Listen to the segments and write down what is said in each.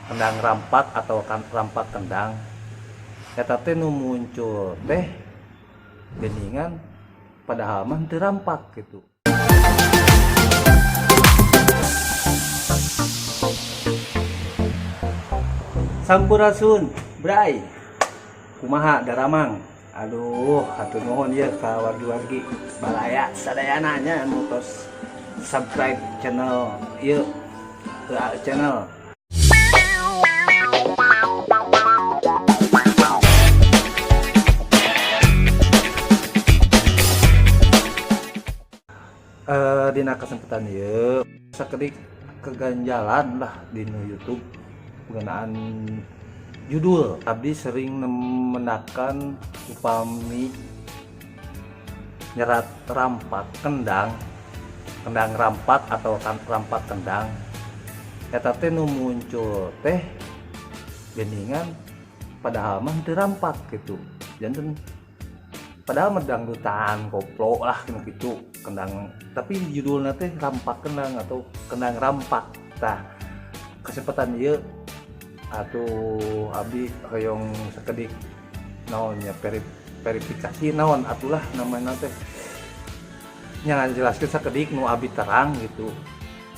kendang rampak atau rampak kendang eta teh nu muncul teh geningan padahal mah teu rampak gitu. Sampurasun Bray kumaha daramang. Aduh hatur nuhun ya ka wargi-wargi balaya sadayananya anu tos subscribe channel ieu channel. Dina kesempatan ieu sakedik keganjalan lah di YouTube penggunaan judul abdi sering mendakan upami nyerat rampak kendang rampak atau rampak kendang eta teh nu muncul teh geningan padahal mah teu rampak gitu. Janten padahal mah dangdutan koplo lah gitu kendang, tapi judulnya teh rampak kendang atau kendang rampak. Tah kesempatan ieu atuh abdi hoyong sakedik naonnya verifikasi naon atulah namanya teh nya jelaskeun sakedik nu abdi terang gitu.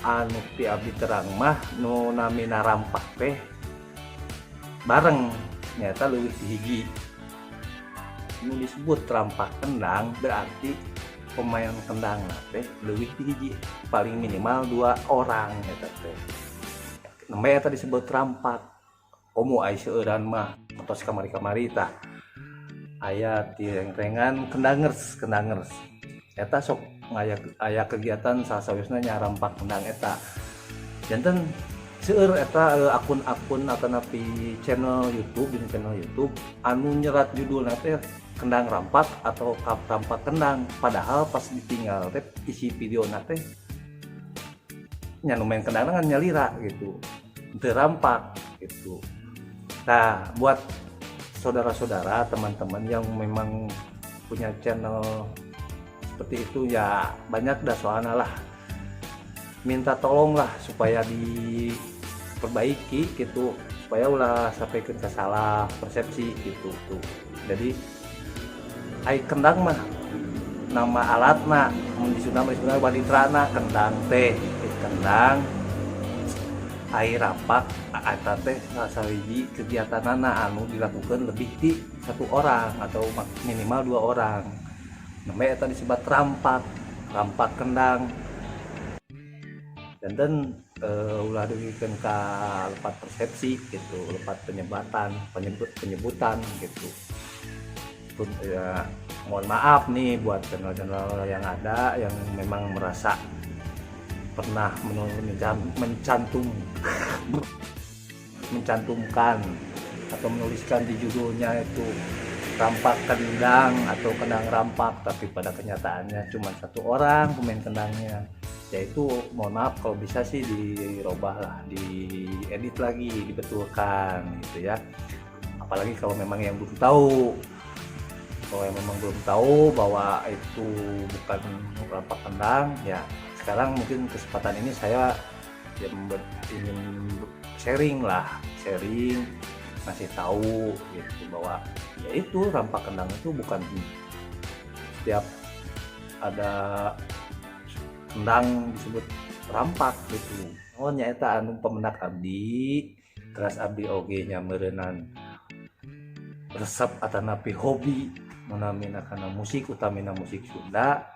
Anu ti abdi terang mah nu namina rampak teh bareng nyata leuwih ti hiji. Nu disebut rampak kendang berarti pemain kendang teh leuwih ti hiji, paling minimal 2 orang eta teh. Nembe eta disebut rampak. Komo ai seueuran mah tos kamari-kamari tah aya ti reng-rengan kendangers eta sok aya kegiatan sasawisna nya rampak kendang eta. Janten seueur eta akun-akun atanapi channel YouTube anu nyerat judulna teh kendang rampak atau rampak kendang, padahal pas ditinggal teh isi videona teh nya nu main kendang kan nyalira gitu teu rampak gitu. Nah, buat saudara-saudara, teman-teman yang memang punya channel seperti itu ya banyak dah soalnya lah. Minta tolong lah supaya diperbaiki gitu, supaya ulah sampai ke salah persepsi gitu tuh. Jadi ai kendang mah nama alatna mun disuna waditrana kendang teh kendang ai rampak eta teh sawiji kegiatanana anu dilakukan lebih di 1 orang atau minimal 2 orang. Namanya eta disebut rampak kendang. Dan ulah diberikan ka lepat persepsi gitu, lepat penyebutan gitu. Pun ya, mohon maaf nih buat channel-channel yang ada yang memang merasa pernah mencantumkan atau menuliskan di judulnya itu rampak kendang atau kendang rampak, tapi pada kenyataannya cuma 1 orang pemain kendangnya. Yaitu mohon maaf kalau bisa sih dirubah lah, diedit lagi, dibetulkan gitu ya. Apalagi kalau memang yang belum tahu, bahwa itu bukan rampak kendang ya. Sekarang mungkin kesempatan ini saya ingin sharing ngasih tahu gitu bahwa ya itu rampak kendang itu bukan setiap ada kendang disebut rampak gitu. Oh nyata anu pemendak abdi terus abdi oge nya meureunnan resep atanapi hobi menamina kana musik utamina musik Sunda.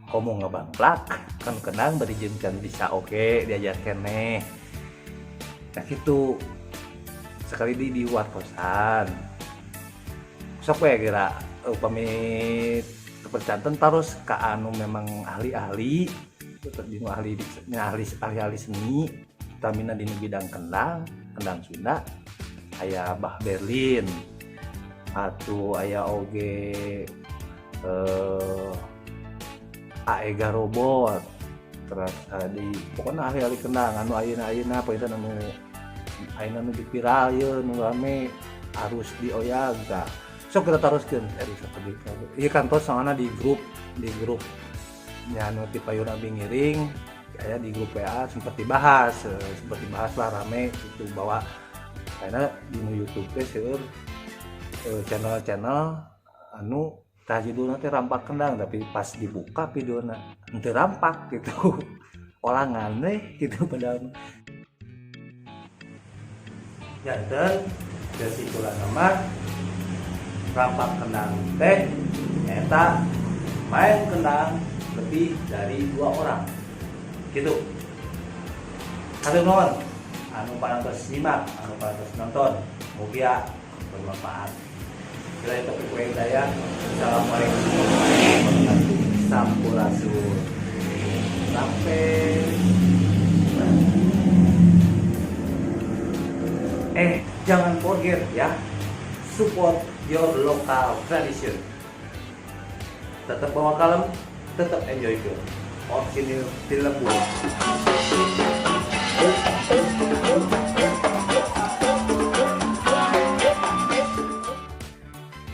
Komo ngebangplak kan kendang bari jeung bisa oke diajar keneh. Nah gitu sekali di luar kosan sok we kira upami percanten terus ka anu memang ahli-ahli seni utamina di bidang kendang Sunda aya Bah Berlin atuh aya oge Aega Robot terus di pokoknya ahli-ahli kendang anu ayeuna pointen anu ayeuna nu viral ye nu rame harus dioyaga sok kita teruskeun ieu kantos soalna di grup nya anu ti payuna bingiring aya di grup WA sempat dibahas lah rame itu bahwa karena di YouTube teh seueur channel-channel anu tah judulna teh rampak kendang, tapi pas dibuka videona henteu rampak gitu. Olangan deh gitu padahal. Janten kesimpulan nama rampak kendang teh eta main kendang lebih dari 2 orang gitu. Hatur nuhun anu parantos simak, anu parantos nonton, mugia bermanfaat. Kira topik wae daya. Assalamualaikum warahmatullahi wabarakatuh. Sampurasun. Sampai. Jangan forget ya, support your local tradition. Tetap bawa kalem, tetap enjoy film. Orisinil film.